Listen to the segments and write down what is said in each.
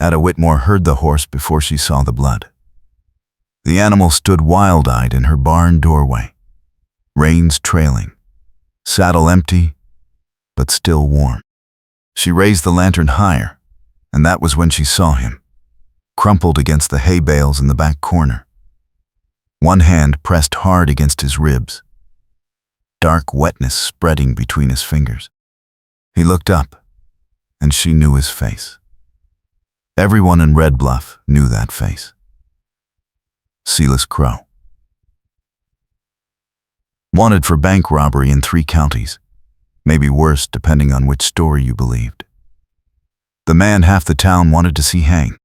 Ada Whitmore heard the horse before she saw the blood. The animal stood wild-eyed in her barn doorway, reins trailing, saddle empty, but still warm. She raised the lantern higher, and that was when she saw him, crumpled against the hay bales in the back corner. One hand pressed hard against his ribs, dark wetness spreading between his fingers. He looked up, and she knew his face. Everyone in Red Bluff knew that face. Silas Crow. Wanted for bank robbery in 3 counties, maybe worse depending on which story you believed. The man half the town wanted to see hang,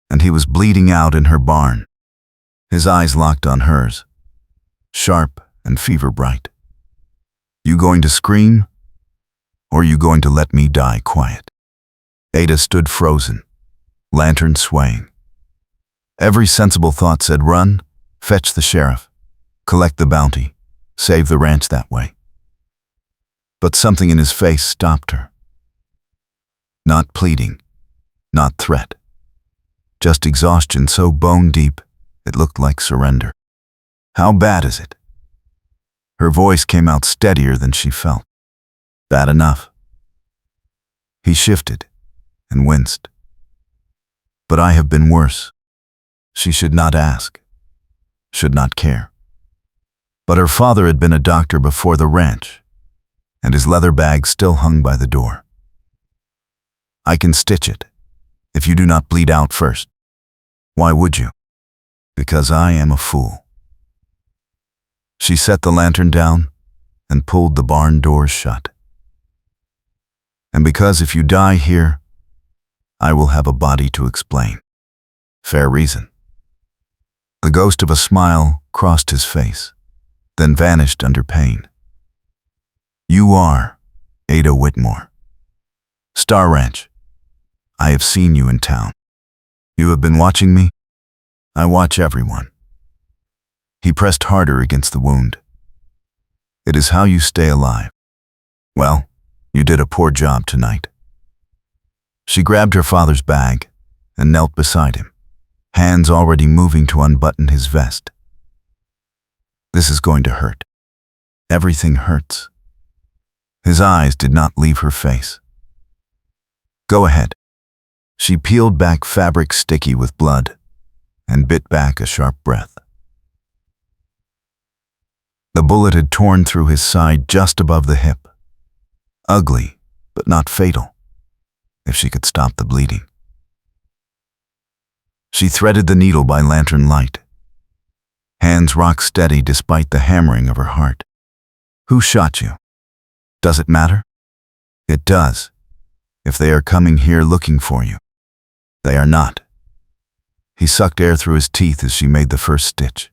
and he was bleeding out in her barn. His eyes locked on hers, sharp and fever bright. You going to scream, or you going to let me die quiet? Ada stood frozen, lantern swaying. Every sensible thought said run, fetch the sheriff, collect the bounty, save the ranch that way. But something in his face stopped her. Not pleading, not threat. Just exhaustion so bone deep it looked like surrender. How bad is it? Her voice came out steadier than she felt. Bad enough. He shifted and winced. But I have been worse. She should not ask, should not care. But her father had been a doctor before the ranch, and his leather bag still hung by the door. I can stitch it, if you do not bleed out first. Why would you? Because I am a fool. She set the lantern down and pulled the barn doors shut. And because if you die here, I will have a body to explain. Fair reason. The ghost of a smile crossed his face, then vanished under pain. You are Ada Whitmore. Star Ranch. I have seen you in town. You have been watching me? I watch everyone. He pressed harder against the wound. It is how you stay alive. Well, you did a poor job tonight. She grabbed her father's bag and knelt beside him, hands already moving to unbutton his vest. This is going to hurt. Everything hurts. His eyes did not leave her face. Go ahead. She peeled back fabric sticky with blood and bit back a sharp breath. The bullet had torn through his side just above the hip. Ugly, but not fatal, if she could stop the bleeding. She threaded the needle by lantern light. Hands rock steady despite the hammering of her heart. Who shot you? Does it matter? It does, if they are coming here looking for you. They are not. He sucked air through his teeth as she made the first stitch.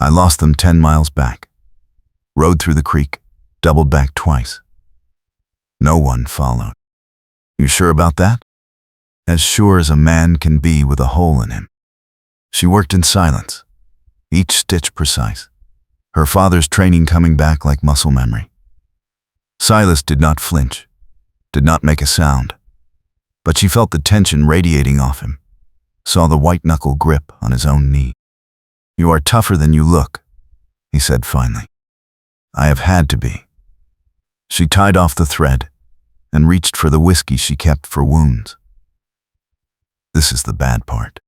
I lost them 10 miles back. Rode through the creek, doubled back twice. No one followed. You sure about that? As sure as a man can be with a hole in him. She worked in silence, each stitch precise, her father's training coming back like muscle memory. Silas did not flinch, did not make a sound, but she felt the tension radiating off him, saw the white-knuckle grip on his own knee. You are tougher than you look, he said finally. I have had to be. She tied off the thread and reached for the whiskey she kept for wounds. This is the bad part.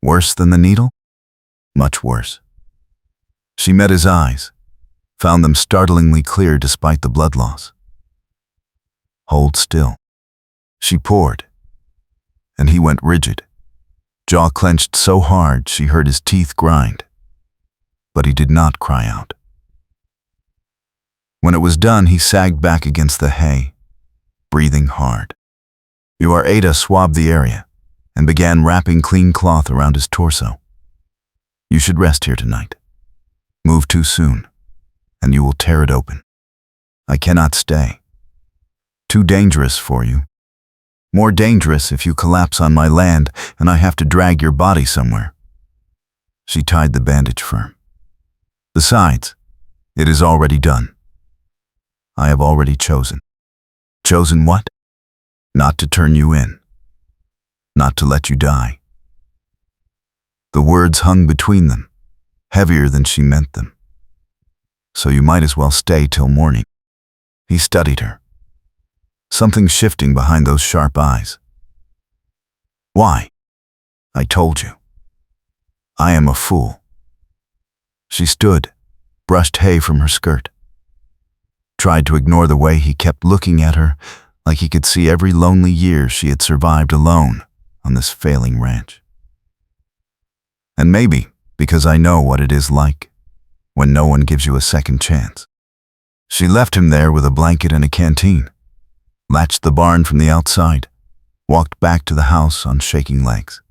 Worse than the needle? Much worse. She met his eyes, found them startlingly clear despite the blood loss. Hold still. She poured, and he went rigid, jaw clenched so hard she heard his teeth grind. But he did not cry out. When it was done, he sagged back against the hay, breathing hard. You are Ada swabbed the area and began wrapping clean cloth around his torso. You should rest here tonight. Move too soon, and you will tear it open. I cannot stay. Too dangerous for you. More dangerous if you collapse on my land and I have to drag your body somewhere. She tied the bandage firm. Besides, it is already done. I have already chosen. Chosen what? Not to turn you in. not to let you die. The words hung between them, heavier than she meant them. So you might as well stay till morning. He studied her, something shifting behind those sharp eyes. Why? I told you. I am a fool. She stood, brushed hay from her skirt, tried to ignore the way he kept looking at her, like he could see every lonely year she had survived alone on this failing ranch. And maybe because I know what it is like when no one gives you a second chance. She left him there with a blanket and a canteen, latched the barn from the outside, walked back to the house on shaking legs.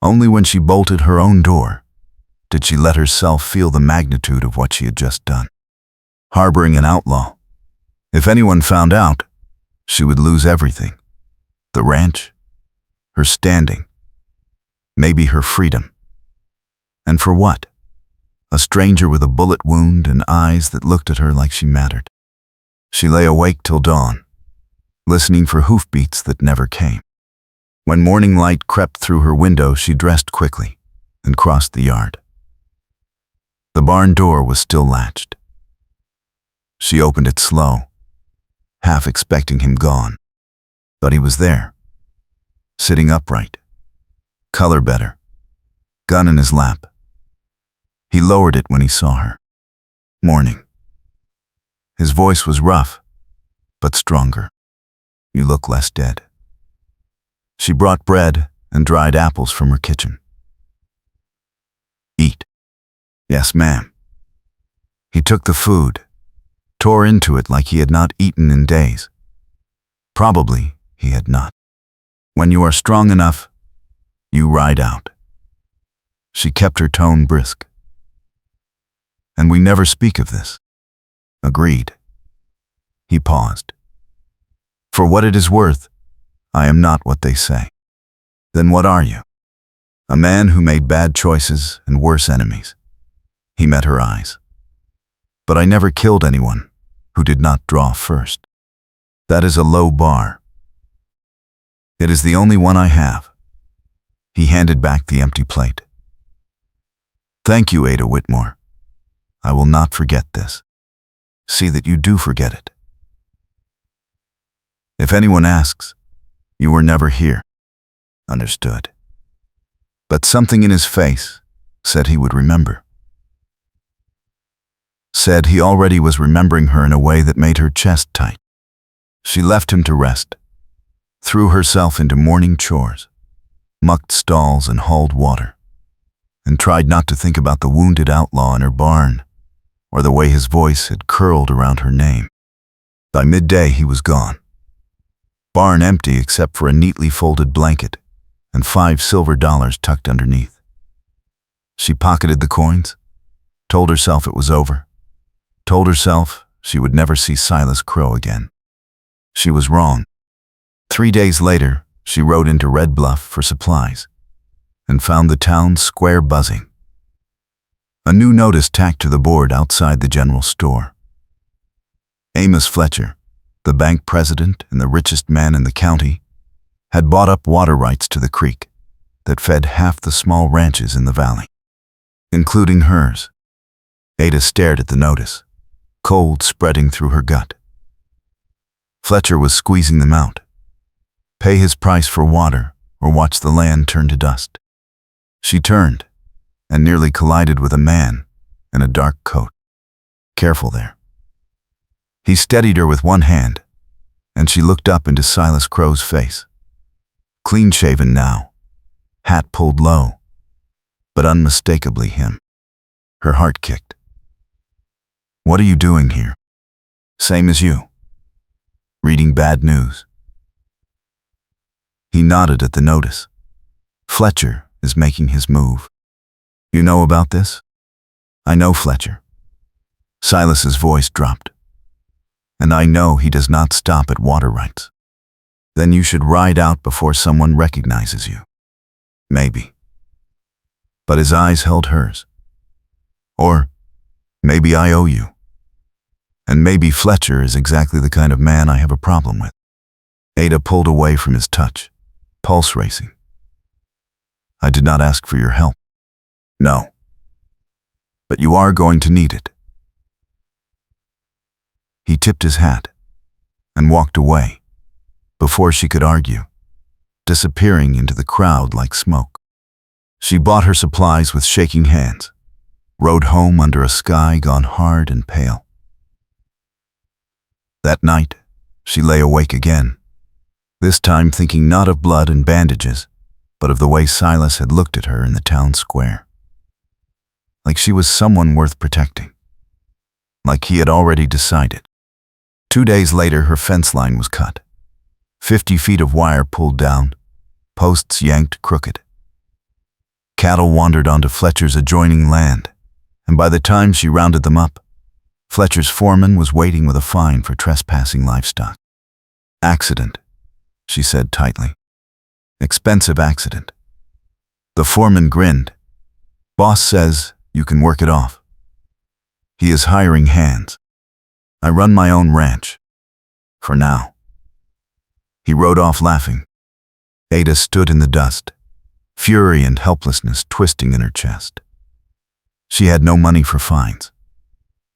Only when she bolted her own door did she let herself feel the magnitude of what she had just done. Harboring an outlaw. If anyone found out, she would lose everything. The ranch, her standing, maybe her freedom. And for what? A stranger with a bullet wound and eyes that looked at her like she mattered. She lay awake till dawn, listening for hoofbeats that never came. When morning light crept through her window, she dressed quickly and crossed the yard. The barn door was still latched. She opened it slow, half expecting him gone. But he was there, sitting upright, color better, gun in his lap. He lowered it when he saw her. Morning. His voice was rough, but stronger. You look less dead. She brought bread and dried apples from her kitchen. Eat. Yes, ma'am. He took the food, tore into it like he had not eaten in days. Probably he had not. When you are strong enough, you ride out. She kept her tone brisk. And we never speak of this. Agreed. He paused. For what it is worth, I am not what they say. Then what are you? A man who made bad choices and worse enemies. He met her eyes. But I never killed anyone who did not draw first. That is a low bar. It is the only one I have. He handed back the empty plate. Thank you, Ada Whitmore. I will not forget this. See that you do forget it. If anyone asks, you were never here. Understood. But something in his face said he would remember. Said he already was remembering her in a way that made her chest tight. She left him to rest, threw herself into morning chores, mucked stalls and hauled water, and tried not to think about the wounded outlaw in her barn or the way his voice had curled around her name. By midday he was gone. Barn empty except for a neatly folded blanket and $5 silver tucked underneath. She pocketed the coins, told herself it was over, told herself she would never see Silas Crow again. She was wrong. 3 days later, she rode into Red Bluff for supplies and found the town square buzzing. A new notice tacked to the board outside the general store. Amos Fletcher, the bank president and the richest man in the county, had bought up water rights to the creek that fed half the small ranches in the valley, including hers. Ada stared at the notice, cold spreading through her gut. Fletcher was squeezing them out. Pay his price for water or watch the land turn to dust. She turned and nearly collided with a man in a dark coat. Careful there. He steadied her with one hand, and she looked up into Silas Crow's face. Clean-shaven now, hat pulled low, but unmistakably him. Her heart kicked. What are you doing here? Same as you. Reading bad news. He nodded at the notice. Fletcher is making his move. You know about this? I know Fletcher. Silas's voice dropped. And I know he does not stop at water rights. Then you should ride out before someone recognizes you. Maybe. But his eyes held hers. Or maybe I owe you. And maybe Fletcher is exactly the kind of man I have a problem with. Ada pulled away from his touch, pulse racing. I did not ask for your help. No. But you are going to need it. He tipped his hat and walked away before she could argue, disappearing into the crowd like smoke. She bought her supplies with shaking hands, rode home under a sky gone hard and pale. That night, she lay awake again, this time thinking not of blood and bandages, but of the way Silas had looked at her in the town square. Like she was someone worth protecting. Like he had already decided. 2 days later, her fence line was cut. 50 feet of wire pulled down, posts yanked crooked. Cattle wandered onto Fletcher's adjoining land, and by the time she rounded them up, Fletcher's foreman was waiting with a fine for trespassing livestock. Accident, she said tightly. Expensive accident. The foreman grinned. Boss says you can work it off. He is hiring hands. I run my own ranch. For now. He rode off laughing. Ada stood in the dust, fury and helplessness twisting in her chest. She had no money for fines.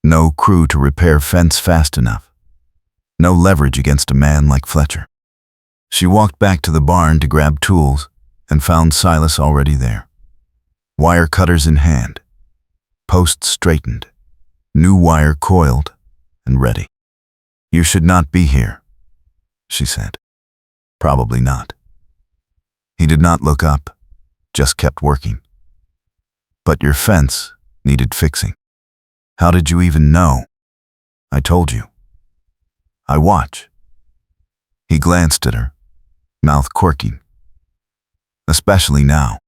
No crew to repair fence fast enough. No leverage against a man like Fletcher. She walked back to the barn to grab tools and found Silas already there. Wire cutters in hand, posts straightened, new wire coiled and ready. You should not be here, she said. Probably not. He did not look up, just kept working. But your fence needed fixing. How did you even know? I told you. I watch. He glanced at her, mouth quirking. Especially now.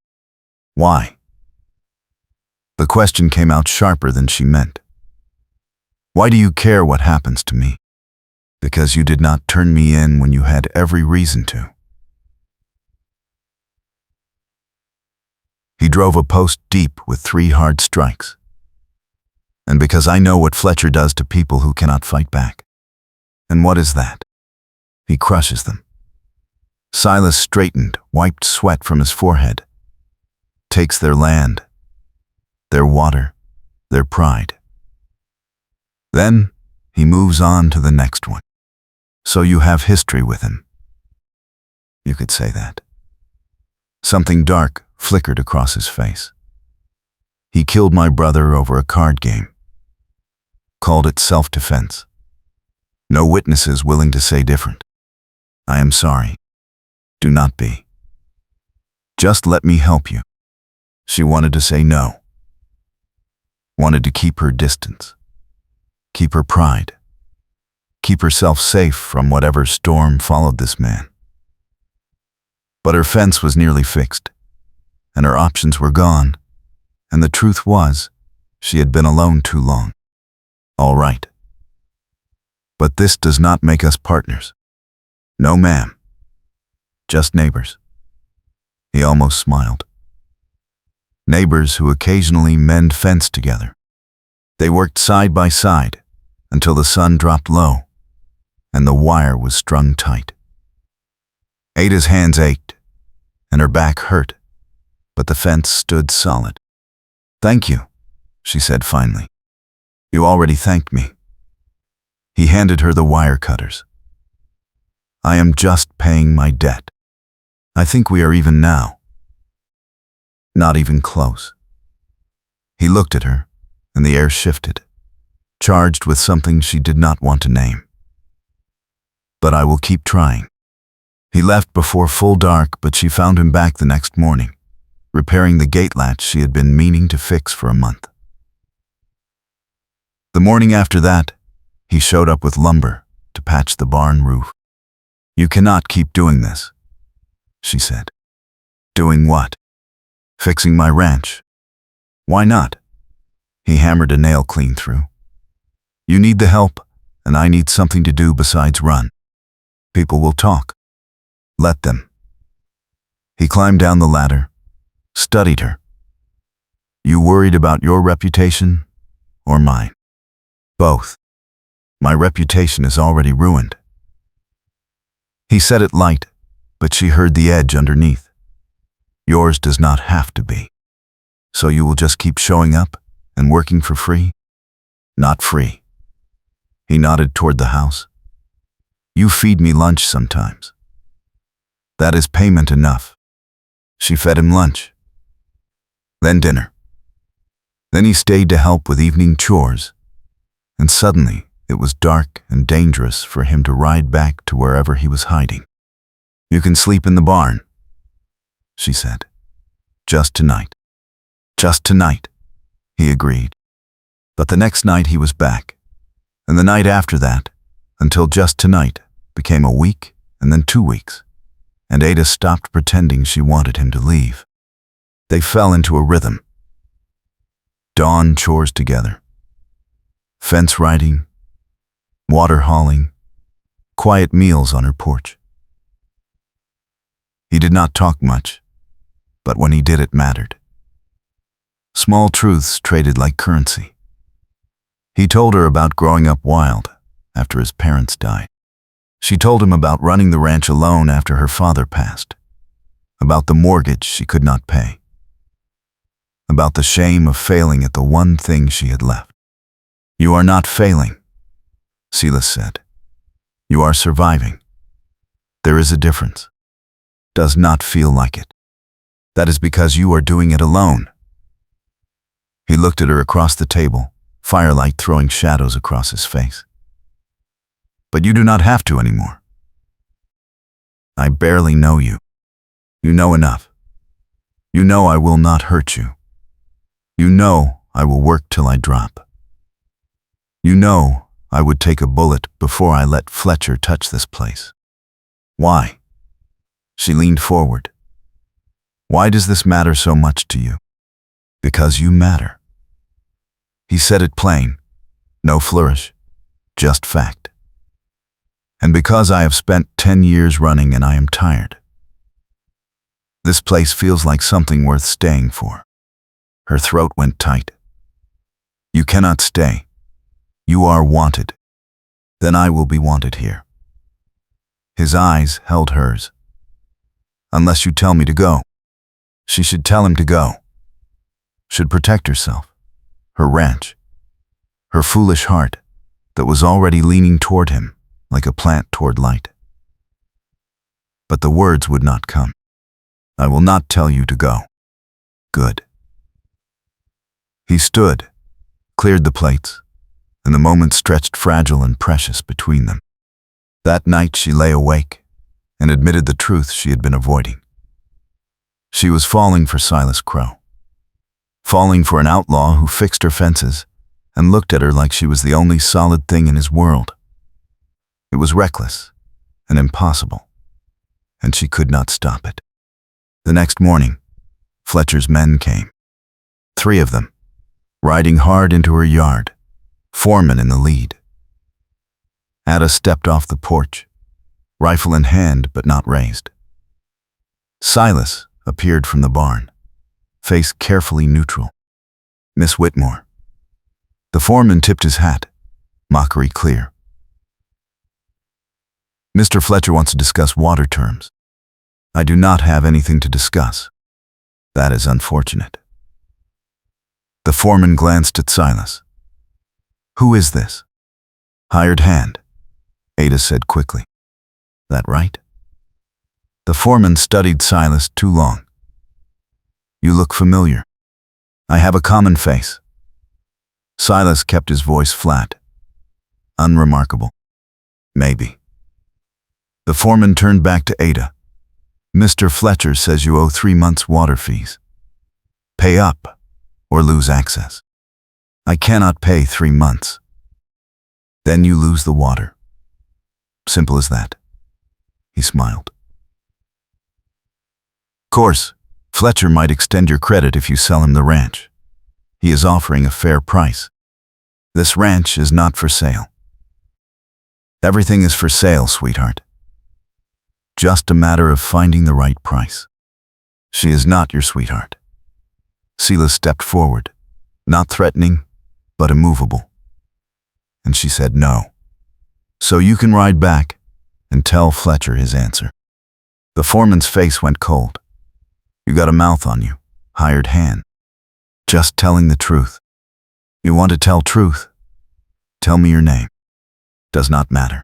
Why? The question came out sharper than she meant. Why do you care what happens to me? Because you did not turn me in when you had every reason to. He drove a post deep with 3 hard strikes. And because I know what Fletcher does to people who cannot fight back. And what is that? He crushes them. Silas straightened, wiped sweat from his forehead. Takes their land, their water, their pride. Then he moves on to the next one. So you have history with him. You could say that. Something dark flickered across his face. He killed my brother over a card game. Called it self-defense. No witnesses willing to say different. I am sorry. Do not be. Just let me help you. She wanted to say no. Wanted to keep her distance. Keep her pride. Keep herself safe from whatever storm followed this man. But her fence was nearly fixed, and her options were gone, and the truth was, she had been alone too long. All right. But this does not make us partners. No, ma'am. Just neighbors. He almost smiled. Neighbors who occasionally mend fence together. They worked side by side until the sun dropped low and the wire was strung tight. Ada's hands ached and her back hurt, but the fence stood solid. Thank you, she said finally. You already thanked me. He handed her the wire cutters. I am just paying my debt. I think we are even now. Not even close. He looked at her, and the air shifted, charged with something she did not want to name. But I will keep trying. He left before full dark, but she found him back the next morning, repairing the gate latch she had been meaning to fix for a month. The morning after that, he showed up with lumber to patch the barn roof. You cannot keep doing this, she said. Doing what? Fixing my ranch. Why not? He hammered a nail clean through. You need the help, and I need something to do besides run. People will talk. Let them. He climbed down the ladder, studied her. You worried about your reputation or mine? Both. My reputation is already ruined. He said it light, but she heard the edge underneath. Yours does not have to be. So you will just keep showing up and working for free? Not free. He nodded toward the house. You feed me lunch sometimes. That is payment enough. She fed him lunch. Then dinner. Then he stayed to help with evening chores. And suddenly, it was dark and dangerous for him to ride back to wherever he was hiding. You can sleep in the barn, she said. Just tonight. Just tonight, he agreed. But the next night he was back, and the night after that, until just tonight, became a week and then 2 weeks, and Ada stopped pretending she wanted him to leave. They fell into a rhythm. Dawn chores together. Fence riding, water hauling, quiet meals on her porch. He did not talk much, but when he did it mattered. Small truths traded like currency. He told her about growing up wild after his parents died. She told him about running the ranch alone after her father passed, about the mortgage she could not pay, about the shame of failing at the one thing she had left. You are not failing, Silas said. You are surviving. There is a difference. Does not feel like it. That is because you are doing it alone. He looked at her across the table, firelight throwing shadows across his face. But you do not have to anymore. I barely know you. You know enough. You know I will not hurt you. You know I will work till I drop. You know I would take a bullet before I let Fletcher touch this place. Why? She leaned forward. Why does this matter so much to you? Because you matter. He said it plain, no flourish, just fact. And because I have spent 10 years running and I am tired. This place feels like something worth staying for. Her throat went tight. You cannot stay. You are wanted. Then I will be wanted here. His eyes held hers. Unless you tell me to go. She should tell him to go. Should protect herself, her ranch, her foolish heart that was already leaning toward him like a plant toward light. But the words would not come. I will not tell you to go. Good. He stood, cleared the plates, and the moment stretched fragile and precious between them. That night she lay awake and admitted the truth she had been avoiding. She was falling for Silas Crow, falling for an outlaw who fixed her fences and looked at her like she was the only solid thing in his world. It was reckless and impossible, and she could not stop it. The next morning, Fletcher's men came. 3 of them, riding hard into her yard, foreman in the lead. Ada stepped off the porch, rifle in hand but not raised. Silas appeared from the barn, face carefully neutral. Miss Whitmore. The foreman tipped his hat, mockery clear. Mr. Fletcher wants to discuss water terms. I do not have anything to discuss. That is unfortunate. The foreman glanced at Silas. Who is this? Hired hand, Ada said quickly. That right? The foreman studied Silas too long. You look familiar. I have a common face. Silas kept his voice flat. Unremarkable. Maybe. The foreman turned back to Ada. Mr. Fletcher says you owe 3 months' water fees. Pay up or lose access. I cannot pay 3 months. Then you lose the water. Simple as that. He smiled. Of course, Fletcher might extend your credit if you sell him the ranch. He is offering a fair price. This ranch is not for sale. Everything is for sale, sweetheart. Just a matter of finding the right price. She is not your sweetheart. Silas stepped forward, not threatening, but immovable. And she said no. So you can ride back and tell Fletcher his answer. The foreman's face went cold. You got a mouth on you, hired hand. Just telling the truth. You want to tell truth? Tell me your name. Does not matter.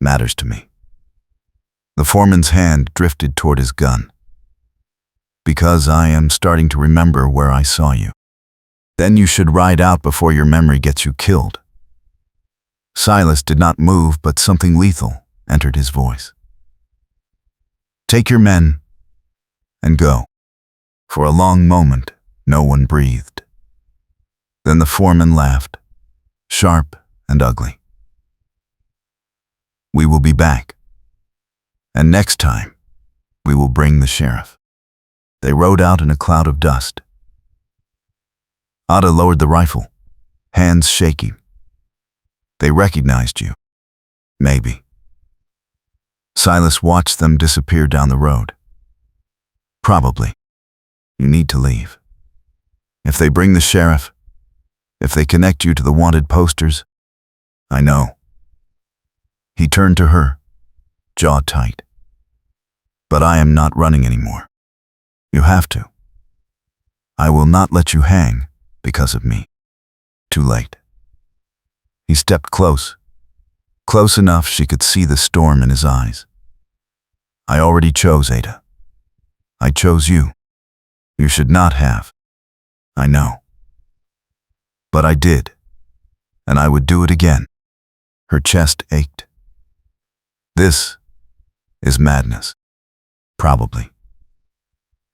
Matters to me. The foreman's hand drifted toward his gun. Because I am starting to remember where I saw you. Then you should ride out before your memory gets you killed. Silas did not move, but something lethal entered his voice. Take your men and go. For a long moment, no one breathed. Then the foreman laughed, sharp and ugly. We will be back. And next time, we will bring the sheriff. They rode out in a cloud of dust. Ada lowered the rifle, hands shaking. They recognized you. Maybe. Silas watched them disappear down the road. Probably. You need to leave. If they bring the sheriff, if they connect you to the wanted posters, I know. He turned to her, jaw tight. But I am not running anymore. You have to. I will not let you hang because of me. Too late. He stepped close enough she could see the storm in his eyes. I already chose, Ada. I chose you. You should not have. I know. But I did, and I would do it again. Her chest ached. This is madness. Probably.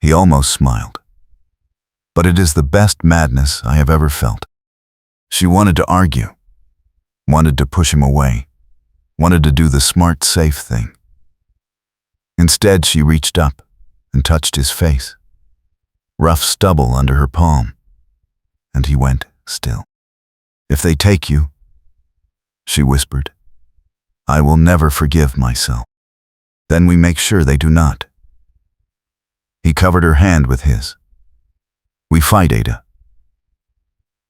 He almost smiled. But it is the best madness I have ever felt. She wanted to argue, wanted to push him away, wanted to do the smart, safe thing. Instead, she reached up and touched his face, rough stubble under her palm, and he went still. If they take you, she whispered, I will never forgive myself. Then we make sure they do not. He covered her hand with his. We fight, Ada.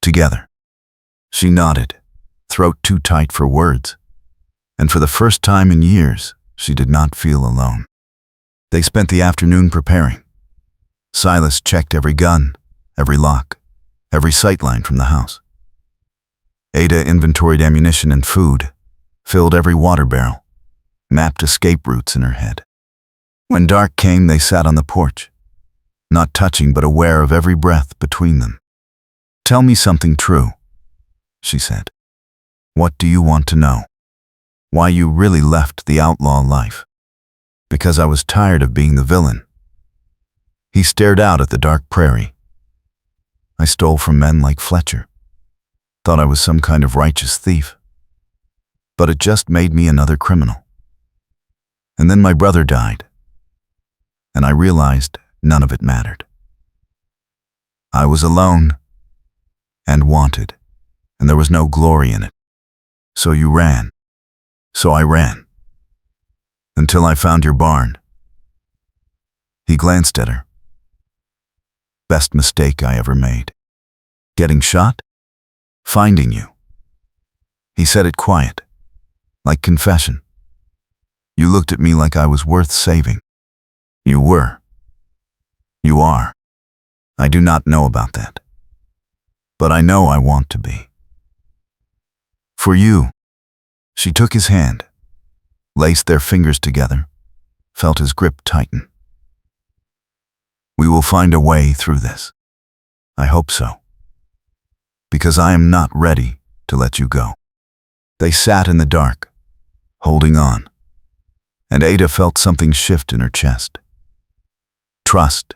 Together. She nodded, throat too tight for words, and for the first time in years, she did not feel alone. They spent the afternoon preparing. Silas checked every gun, every lock, every sightline from the house. Ada inventoried ammunition and food, filled every water barrel, mapped escape routes in her head. When dark came, they sat on the porch, not touching but aware of every breath between them. Tell me something true, she said. What do you want to know? Why you really left the outlaw life? Because I was tired of being the villain. He stared out at the dark prairie. I stole from men like Fletcher. Thought I was some kind of righteous thief. But it just made me another criminal. And then my brother died. And I realized none of it mattered. I was alone and wanted, and there was no glory in it. So you ran. So I ran. Until I found your barn. He glanced at her. Best mistake I ever made. Getting shot? Finding you. He said it quiet, like confession. You looked at me like I was worth saving. You were. You are. I do not know about that. But I know I want to be. For you. She took his hand, laced their fingers together, felt his grip tighten. We will find a way through this. I hope so. Because I am not ready to let you go. They sat in the dark, holding on, and Ada felt something shift in her chest. Trust.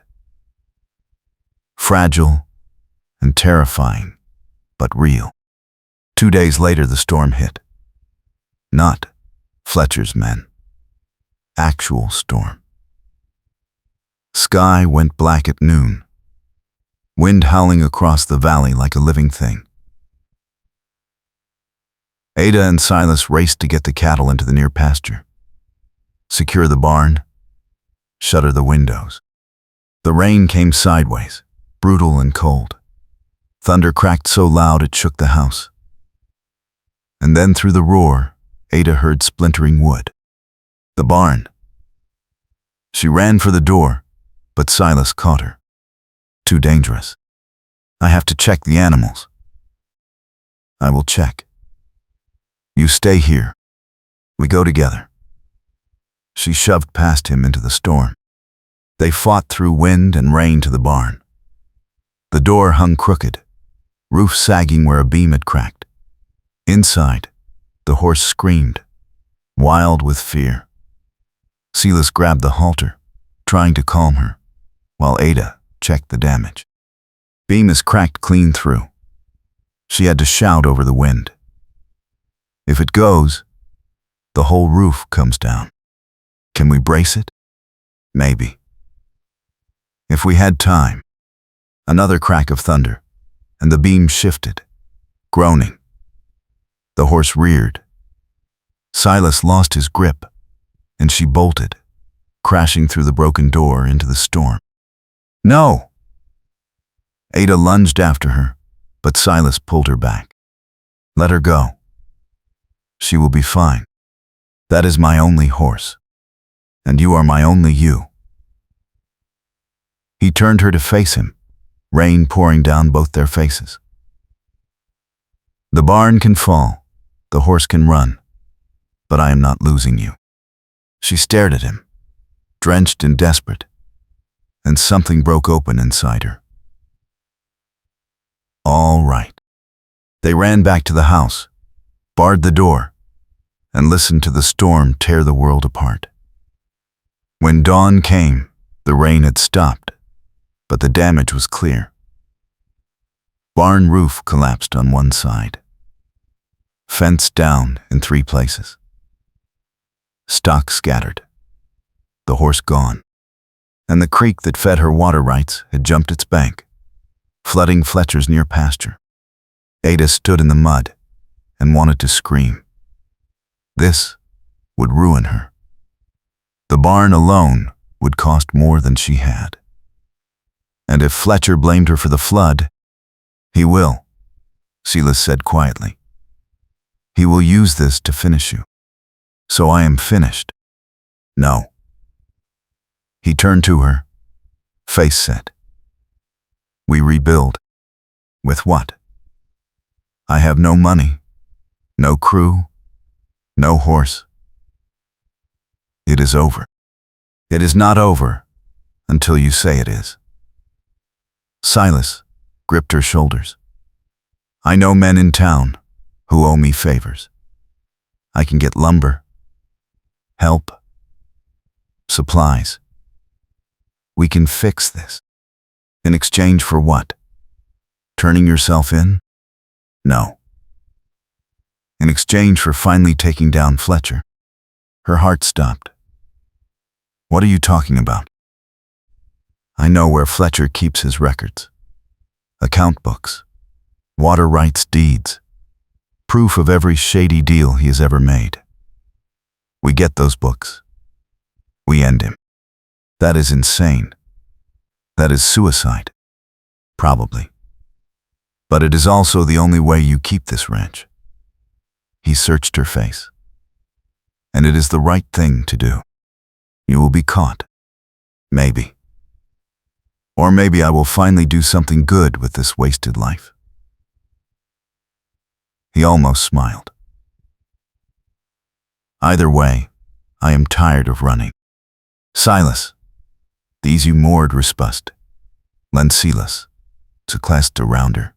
Fragile and terrifying, but real. 2 days later, the storm hit. Not Fletcher's men. Actual storm. Sky went black at noon. Wind howling across the valley like a living thing. Ada and Silas raced to get the cattle into the near pasture. Secure the barn. Shutter the windows. The rain came sideways, brutal and cold. Thunder cracked so loud it shook the house. And then through the roar, Ada heard splintering wood. The barn. She ran for the door, but Silas caught her. Too dangerous. I have to check the animals. I will check. You stay here. We go together. She shoved past him into the storm. They fought through wind and rain to the barn. The door hung crooked, roof sagging where a beam had cracked. Inside, the horse screamed, wild with fear. Silas grabbed the halter, trying to calm her, while Ada checked the damage. Beam is cracked clean through. She had to shout over the wind. If it goes, the whole roof comes down. Can we brace it? Maybe. If we had time. Another crack of thunder, and the beam shifted, groaning. The horse reared. Silas lost his grip, and she bolted, crashing through the broken door into the storm. No! Ada lunged after her, but Silas pulled her back. Let her go. She will be fine. That is my only horse, and you are my only you. He turned her to face him, rain pouring down both their faces. The barn can fall, the horse can run, but I am not losing you. She stared at him, drenched and desperate, and something broke open inside her. All right. They ran back to the house, barred the door, and listened to the storm tear the world apart. When dawn came, the rain had stopped, but the damage was clear. Barn roof collapsed on one side. Fence down in 3 places. Stock scattered. The horse gone. And the creek that fed her water rights had jumped its bank, flooding Fletcher's near pasture. Ada stood in the mud and wanted to scream. This would ruin her. The barn alone would cost more than she had. And if Fletcher blamed her for the flood, he will, Silas said quietly. He will use this to finish you. So I am finished. No. He turned to her, face set. We rebuild. With what? I have no money, no crew, no horse. It is over. It is not over until you say it is. Silas gripped her shoulders. I know men in town who owe me favors. I can get lumber, help, supplies. We can fix this. In exchange for what? Turning yourself in? No. In exchange for finally taking down Fletcher. Her heart stopped. What are you talking about? I know where Fletcher keeps his records. Account books, water rights deeds, proof of every shady deal he has ever made. We get those books. We end him. That is insane. That is suicide. Probably. But it is also the only way you keep this ranch. He searched her face. And it is the right thing to do. You will be caught. Maybe. Or maybe I will finally do something good with this wasted life. He almost smiled. Either way, I am tired of running. Silas, these you moored respust, len Silas, to clast around her.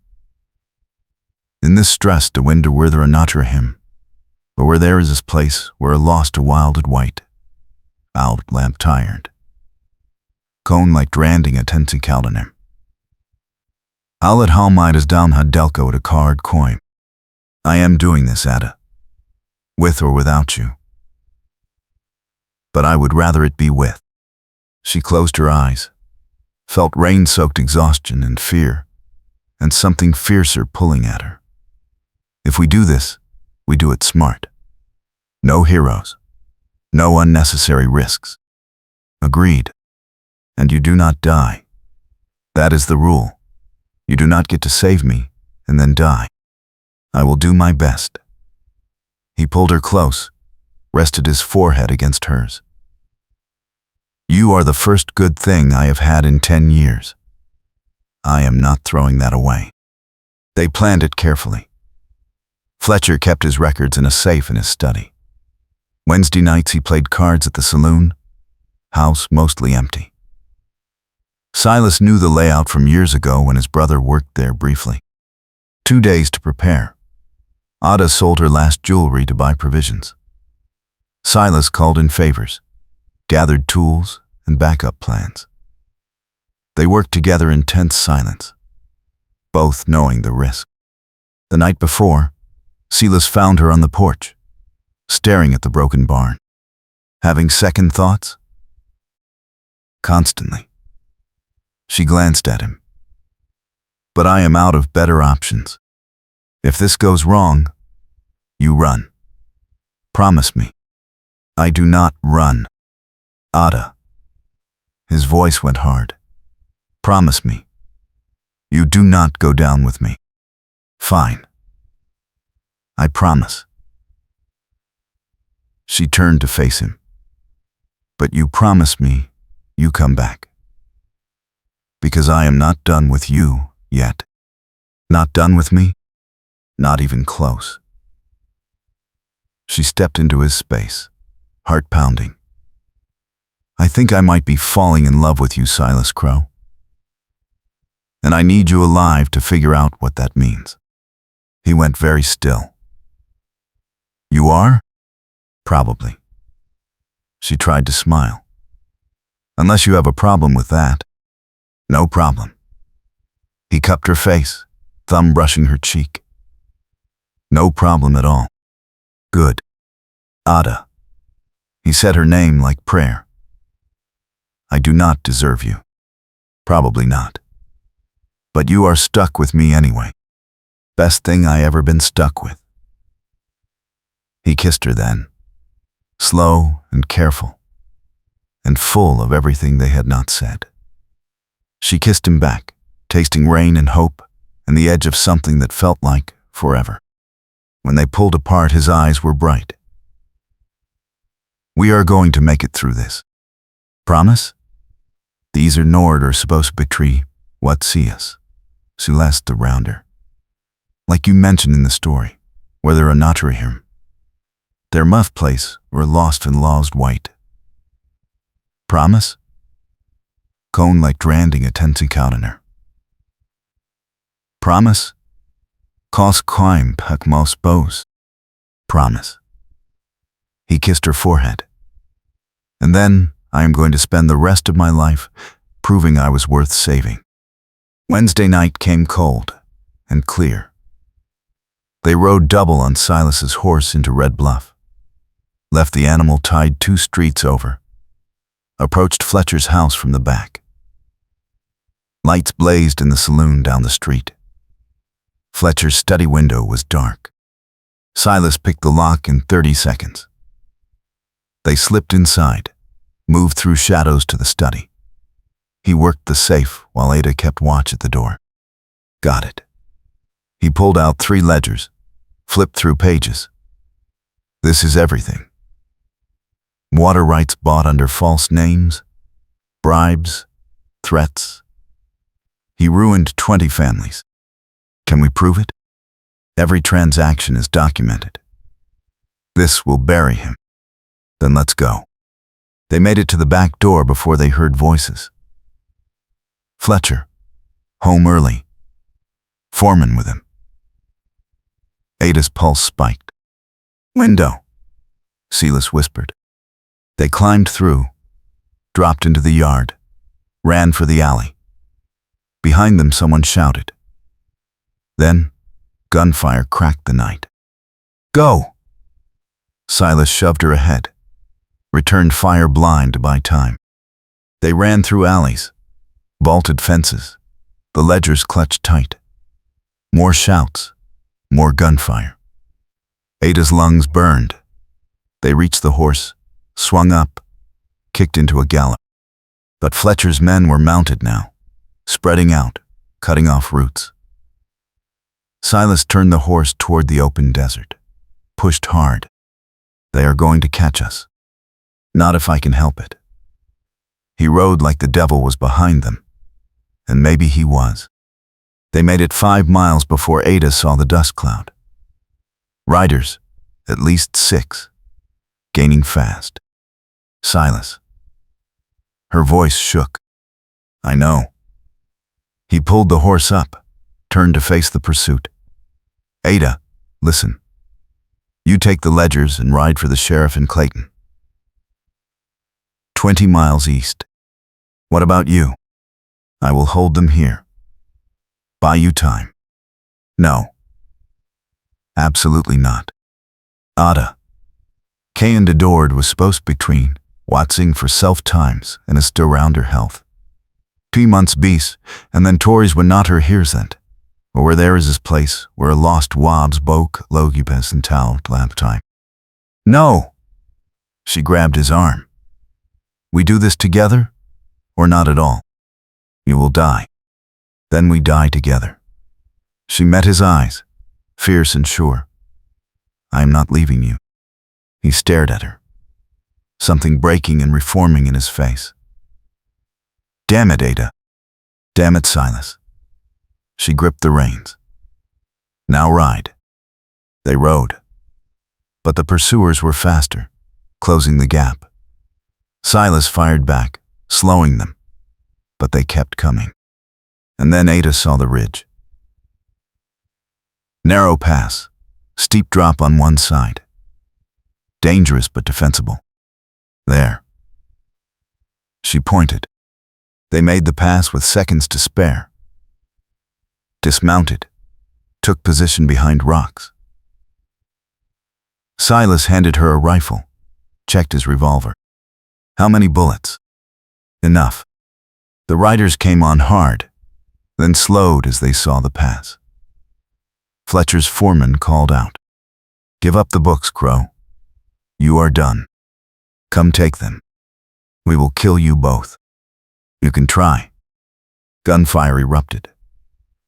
In this stress to winder whither a notcher him, but where there is this place where a lost a wilded white, out lamp tired, cone like dranding a tensi caldenem. I'll at halmidas down had delco at a card coin. I am doing this, Ada, with or without you. But I would rather it be with. She closed her eyes, felt rain-soaked exhaustion and fear, and something fiercer pulling at her. If we do this, we do it smart. No heroes, no unnecessary risks. Agreed. And you do not die. That is the rule. You do not get to save me and then die. I will do my best. He pulled her close, rested his forehead against hers. You are the first good thing I have had in 10 years. I am not throwing that away. They planned it carefully. Fletcher kept his records in a safe in his study. Wednesday nights he played cards at the saloon, house mostly empty. Silas knew the layout from years ago when his brother worked there briefly. 2 days to prepare. Ada sold her last jewelry to buy provisions. Silas called in favors, gathered tools and backup plans. They worked together in tense silence, both knowing the risk. The night before, Silas found her on the porch, staring at the broken barn. Having second thoughts? Constantly. She glanced at him. But I am out of better options. If this goes wrong, you run. Promise me. I do not run. Ada. His voice went hard. Promise me. You do not go down with me. Fine. I promise. She turned to face him. But you promise me you come back. Because I am not done with you yet. Not done with me? Not even close. She stepped into his space, heart pounding. I think I might be falling in love with you, Silas Crow. And I need you alive to figure out what that means. He went very still. You are? Probably. She tried to smile. Unless you have a problem with that. No problem. He cupped her face, thumb brushing her cheek. No problem at all. Good. Ada. He said her name like prayer. I do not deserve you. Probably not. But you are stuck with me anyway. Best thing I ever been stuck with. He kissed her then, slow and careful, and full of everything they had not said. She kissed him back, tasting rain and hope and the edge of something that felt like forever. When they pulled apart, his eyes were bright. We are going to make it through this. Promise? These are Nord are supposed to betray what see us. Celeste the Rounder. Like you mentioned in the story, where there are not him. Their muff place were lost and lost white. Promise? Cone like dranding a tensi her. Promise? Cause climb pek most bows. Promise. He kissed her forehead. And then I am going to spend the rest of my life proving I was worth saving. Wednesday night came cold and clear. They rode double on Silas's horse into Red Bluff, left the animal tied 2 streets over, approached Fletcher's house from the back. Lights blazed in the saloon down the street. Fletcher's study window was dark. Silas picked the lock in 30 seconds. They slipped inside, moved through shadows to the study. He worked the safe while Ada kept watch at the door. Got it. He pulled out 3 ledgers, flipped through pages. This is everything. Water rights bought under false names, bribes, threats. He ruined 20 families. Can we prove it? Every transaction is documented. This will bury him. Then let's go. They made it to the back door before they heard voices. Fletcher, home early. Foreman with him. Ada's pulse spiked. Window, Silas whispered. They climbed through, dropped into the yard, ran for the alley. Behind them someone shouted. Then, gunfire cracked the night. Go! Silas shoved her ahead, returned fire blind to buy time. They ran through alleys, vaulted fences, the ledgers clutched tight. More shouts, more gunfire. Ada's lungs burned. They reached the horse, swung up, kicked into a gallop. But Fletcher's men were mounted now, spreading out, cutting off routes. Silas turned the horse toward the open desert, pushed hard. They are going to catch us. Not if I can help it. He rode like the devil was behind them, and maybe he was. They made it 5 miles before Ada saw the dust cloud. Riders, at least 6, gaining fast. Silas. Her voice shook. I know. He pulled the horse up, turned to face the pursuit. Ada, listen. You take the Ledgers and ride for the sheriff in Clayton. 20 miles east. What about you? I will hold them here. Buy you time. No. Absolutely not. Ada. Kay and adored was supposed between, watching for self-times and a still round her health. 2 months bees, and then Tories were not her hearsent, or where there is his place, where a lost wabs boke, logibus and tal lamp time. No! She grabbed his arm. We do this together, or not at all. You will die. Then we die together. She met his eyes, fierce and sure. I am not leaving you. He stared at her, something breaking and reforming in his face. Damn it, Ada. Damn it, Silas. She gripped the reins. Now ride. They rode. But the pursuers were faster, closing the gap. Silas fired back, slowing them, but they kept coming. And then Ada saw the ridge. Narrow pass, steep drop on one side. Dangerous but defensible. There. She pointed. They made the pass with seconds to spare. Dismounted, took position behind rocks. Silas handed her a rifle, checked his revolver. How many bullets? Enough. The riders came on hard, then slowed as they saw the pass. Fletcher's foreman called out, Give up the books, Crow. You are done. Come take them. We will kill you both. You can try. Gunfire erupted.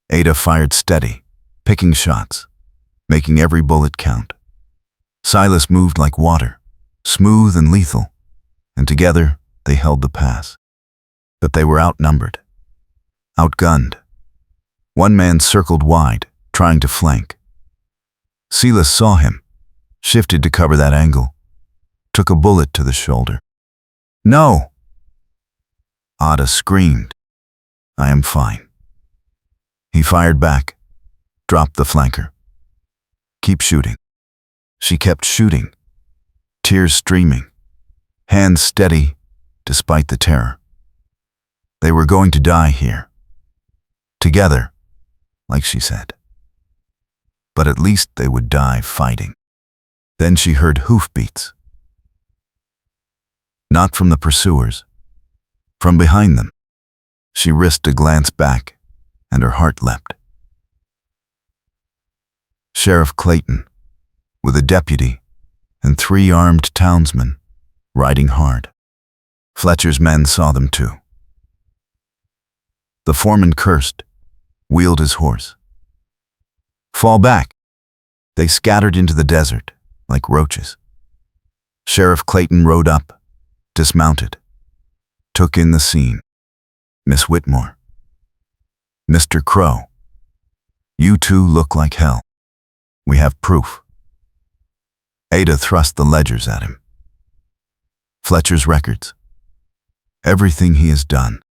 Ada fired steady, picking shots, making every bullet count. Silas moved like water, smooth and lethal, and together they held the pass. But they were outnumbered, outgunned. One man circled wide, trying to flank. Silas saw him, shifted to cover that angle, took a bullet to the shoulder. No! Ada screamed. I am fine. He fired back, dropped the flanker. Keep shooting. She kept shooting, tears streaming, hands steady despite the terror. They were going to die here. Together, like she said. But at least they would die fighting. Then she heard hoofbeats. Not from the pursuers, from behind them. She risked a glance back, and her heart leapt. Sheriff Clayton, with a deputy and 3 armed townsmen, riding hard. Fletcher's men saw them too. The foreman cursed, wheeled his horse. Fall back! They scattered into the desert like roaches. Sheriff Clayton rode up, dismounted, took in the scene. Miss Whitmore. Mr. Crow. You two look like hell. We have proof. Ada thrust the ledgers at him. Fletcher's records. Everything he has done.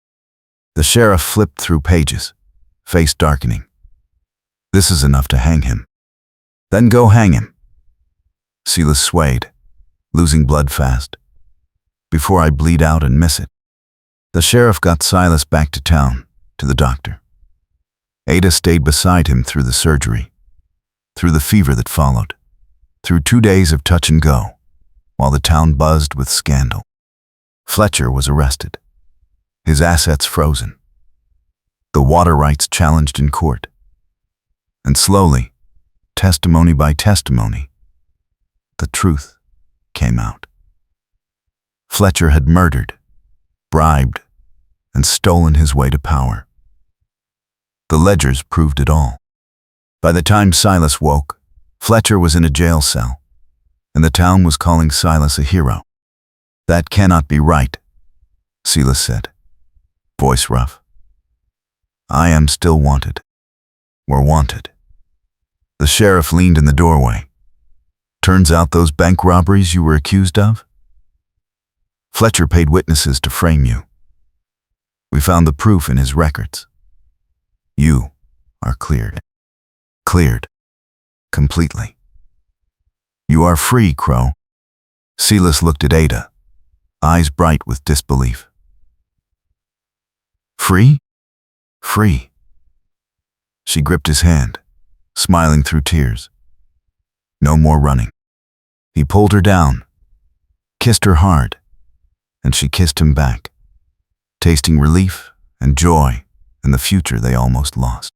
The sheriff flipped through pages, face darkening. This is enough to hang him. Then go hang him. Silas swayed, losing blood fast. Before I bleed out and miss it. The sheriff got Silas back to town, to the doctor. Ada stayed beside him through the surgery, through the fever that followed, through 2 days of touch and go, while the town buzzed with scandal. Fletcher was arrested, his assets frozen, the water rights challenged in court. And slowly, testimony by testimony, the truth came out. Fletcher had murdered, bribed, and stolen his way to power. The ledgers proved it all. By the time Silas woke, Fletcher was in a jail cell, and the town was calling Silas a hero. That cannot be right, Silas said, voice rough. I am still wanted. We're wanted. The sheriff leaned in the doorway. Turns out those bank robberies you were accused of? Fletcher paid witnesses to frame you. We found the proof in his records. You are cleared. Cleared. Completely. You are free, Crow. Silas looked at Ada, eyes bright with disbelief. Free? Free. She gripped his hand, smiling through tears. No more running. He pulled her down, kissed her hard, and she kissed him back, tasting relief and joy in the future they almost lost.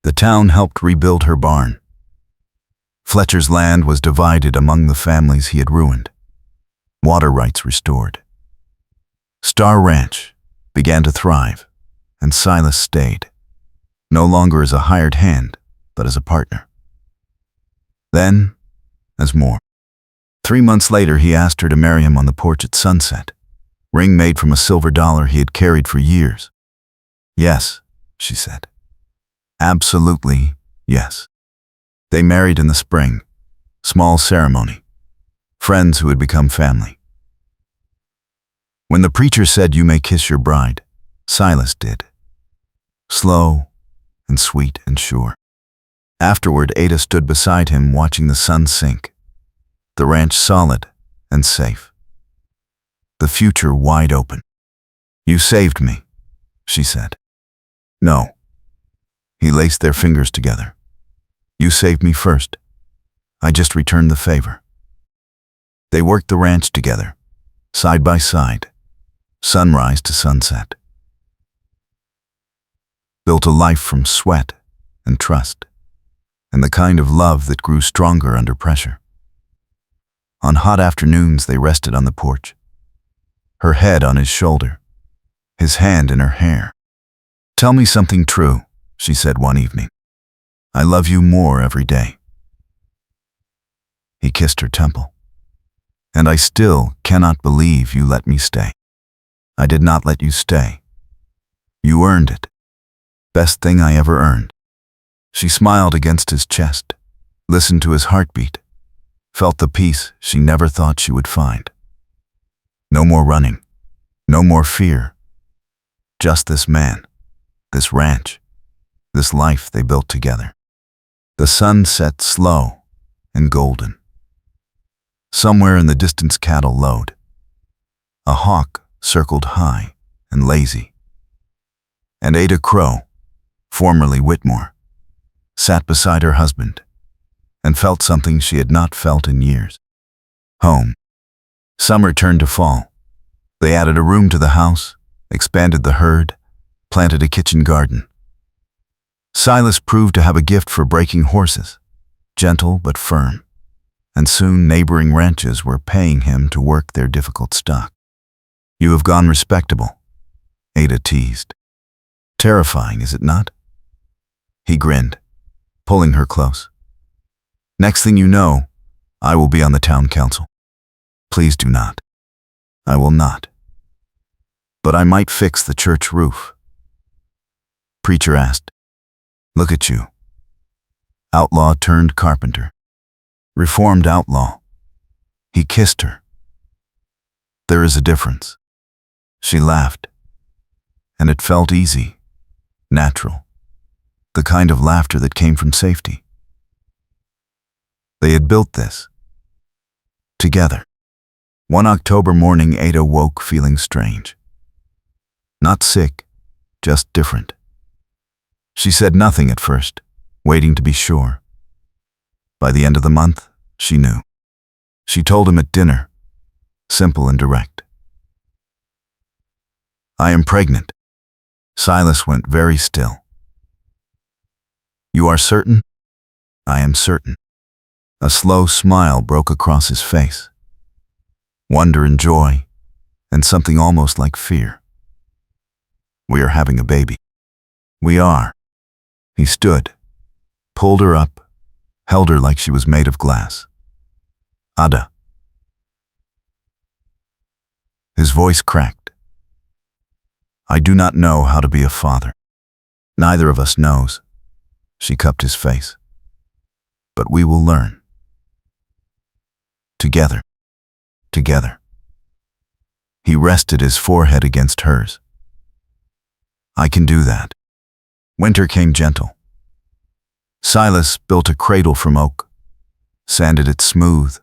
The town helped rebuild her barn. Fletcher's land was divided among the families he had ruined. Water rights restored. Star Ranch began to thrive, and Silas stayed, no longer as a hired hand, but as a partner. Then, as more. 3 months later, he asked her to marry him on the porch at sunset, ring made from a silver dollar he had carried for years. Yes, she said. Absolutely, yes. They married in the spring, small ceremony, friends who had become family. When the preacher said, "You may kiss your bride," Silas did. Slow and sweet and sure. Afterward, Ada stood beside him watching the sun sink, the ranch solid and safe, the future wide open. You saved me, she said. No. He laced their fingers together. You saved me first. I just returned the favor. They worked the ranch together, side by side, sunrise to sunset. Built a life from sweat and trust, and the kind of love that grew stronger under pressure. On hot afternoons, they rested on the porch, her head on his shoulder, his hand in her hair. Tell me something true, she said one evening. I love you more every day. He kissed her temple. And I still cannot believe you let me stay. I did not let you stay. You earned it. Best thing I ever earned. She smiled against his chest, listened to his heartbeat, felt the peace she never thought she would find. No more running, no more fear. Just this man, this ranch, this life they built together. The sun set slow and golden. Somewhere in the distance, cattle lowed. A hawk circled high and lazy. And Ada Crow, formerly Whitmore, sat beside her husband and felt something she had not felt in years. Home. Summer turned to fall. They added a room to the house, expanded the herd, planted a kitchen garden. Silas proved to have a gift for breaking horses, gentle but firm, and soon neighboring ranches were paying him to work their difficult stock. You have gone respectable, Ada teased. Terrifying, is it not? He grinned, pulling her close. Next thing you know, I will be on the town council. Please do not. I will not. But I might fix the church roof. Preacher asked. Look at you. Outlaw turned carpenter. Reformed outlaw. He kissed her. There is a difference. She laughed. And it felt easy, natural. The kind of laughter that came from safety. They had built this. Together. One October morning, Ada woke feeling strange. Not sick, just different. She said nothing at first, waiting to be sure. By the end of the month, she knew. She told him at dinner, simple and direct. I am pregnant. Silas went very still. You are certain? I am certain. A slow smile broke across his face. Wonder and joy, and something almost like fear. We are having a baby. We are. He stood, pulled her up, held her like she was made of glass. Ada. His voice cracked. I do not know how to be a father. Neither of us knows. She cupped his face. But we will learn. Together. Together. He rested his forehead against hers. I can do that. Winter came gentle. Silas built a cradle from oak, sanded it smooth,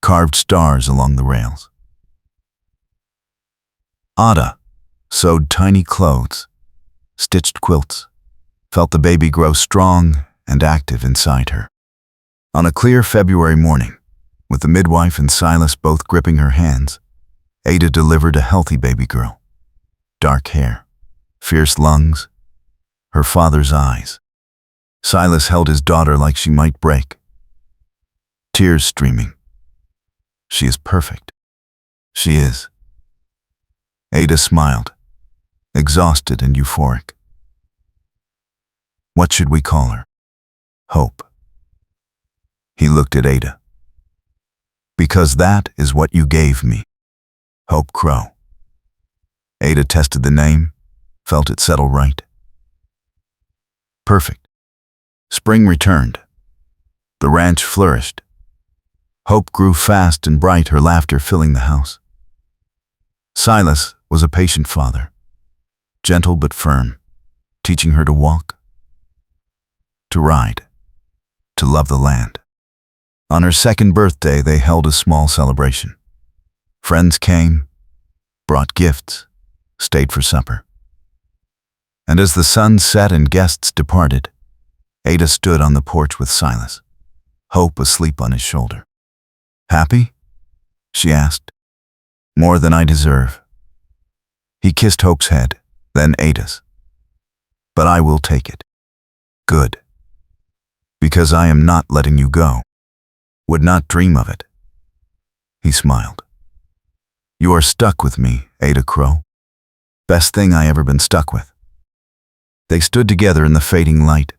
carved stars along the rails. Ada sewed tiny clothes, stitched quilts, felt the baby grow strong and active inside her. On a clear February morning, with the midwife and Silas both gripping her hands, Ada delivered a healthy baby girl. Dark hair, fierce lungs, her father's eyes. Silas held his daughter like she might break. Tears streaming. She is perfect. She is. Ada smiled, exhausted and euphoric. What should we call her? Hope. He looked at Ada. Because that is what you gave me. Hope Crow. Ada tested the name, felt it settle right. Perfect. Spring returned. The ranch flourished. Hope grew fast and bright, her laughter filling the house. Silas was a patient father, gentle but firm, teaching her to walk, to ride, to love the land. On her second birthday, they held a small celebration. Friends came, brought gifts, stayed for supper. And as the sun set and guests departed, Ada stood on the porch with Silas, Hope asleep on his shoulder. Happy? She asked. More than I deserve. He kissed Hope's head, then Ada's. But I will take it. Good. Because I am not letting you go. Would not dream of it. He smiled. You are stuck with me, Ada Crow. Best thing I ever been stuck with. They stood together in the fading light,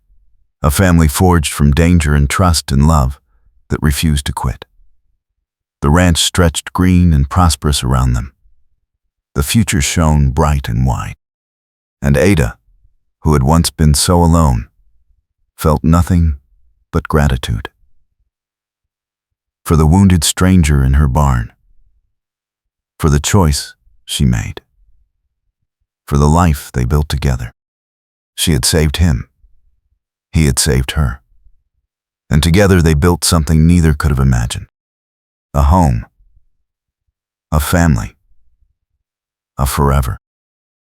a family forged from danger and trust and love that refused to quit. The ranch stretched green and prosperous around them. The future shone bright and wide. And Ada, who had once been so alone, felt nothing but gratitude. For the wounded stranger in her barn. For the choice she made. For the life they built together. She had saved him. He had saved her. And together they built something neither could have imagined. A home. A family. A forever.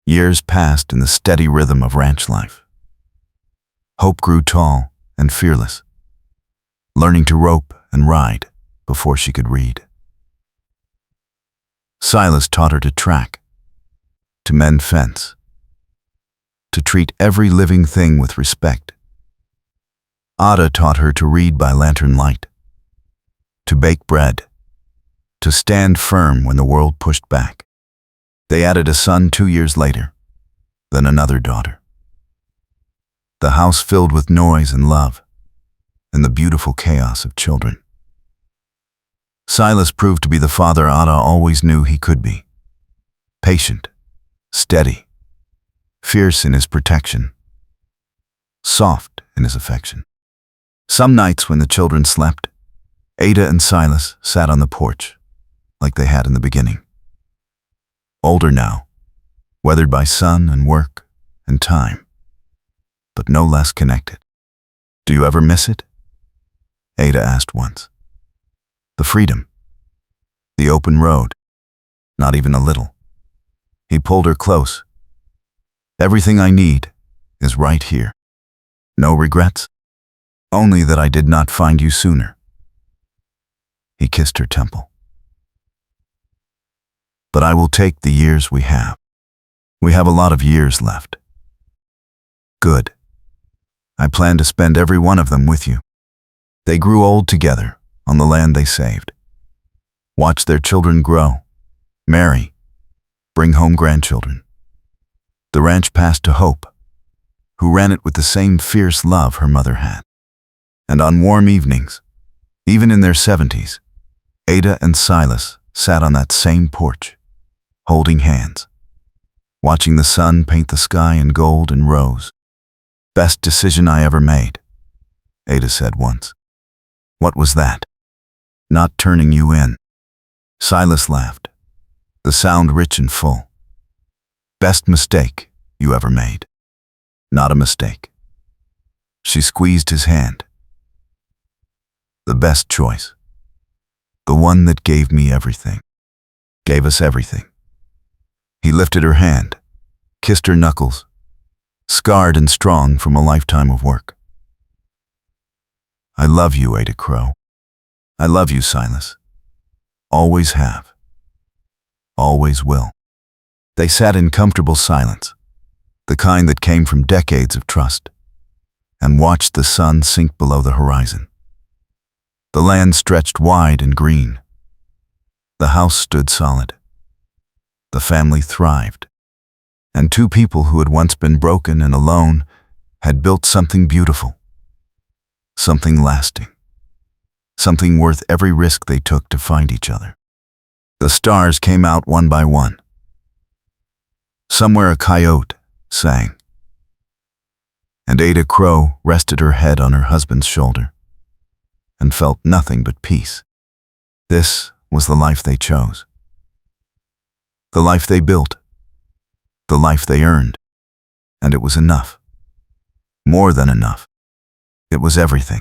Years passed in the steady rhythm of ranch life. Hope grew tall and fearless, learning to rope and ride before she could read. Silas taught her to track, to mend fence, to treat every living thing with respect. Ada taught her to read by lantern light, to bake bread, to stand firm when the world pushed back. They added a son 2 years later, then another daughter. The house filled with noise and love, and the beautiful chaos of children. Silas proved to be the father Ada always knew he could be. Patient, steady, fierce in his protection, soft in his affection. Some nights when the children slept, Ada and Silas sat on the porch, like they had in the beginning. Older now, weathered by sun and work and time, but no less connected. Do you ever miss it? Ada asked once. The freedom, the open road, not even a little. He pulled her close. Everything I need is right here. No regrets, only that I did not find you sooner. He kissed her temple. But I will take the years we have. We have a lot of years left. Good. I plan to spend every one of them with you. They grew old together on the land they saved. Watch their children grow, marry, bring home grandchildren. The ranch passed to Hope, who ran it with the same fierce love her mother had. And on warm evenings, even in their 70s, Ada and Silas sat on that same porch, holding hands, watching the sun paint the sky in gold and rose. Best decision I ever made, Ada said once. What was that? Not turning you in. Silas laughed, the sound rich and full. Best mistake you ever made. Not a mistake. She squeezed his hand. The best choice. The one that gave me everything. Gave us everything. He lifted her hand, kissed her knuckles, scarred and strong from a lifetime of work. I love you, Ada Crow. I love you, Silas. Always have. Always will. They sat in comfortable silence, the kind that came from decades of trust, and watched the sun sink below the horizon. The land stretched wide and green. The house stood solid. The family thrived. And two people who had once been broken and alone had built something beautiful. Something lasting. Something worth every risk they took to find each other. The stars came out one by one. Somewhere a coyote sang. And Ada Crow rested her head on her husband's shoulder and felt nothing but peace. This was the life they chose. The life they built. The life they earned. And it was enough. More than enough. It was everything.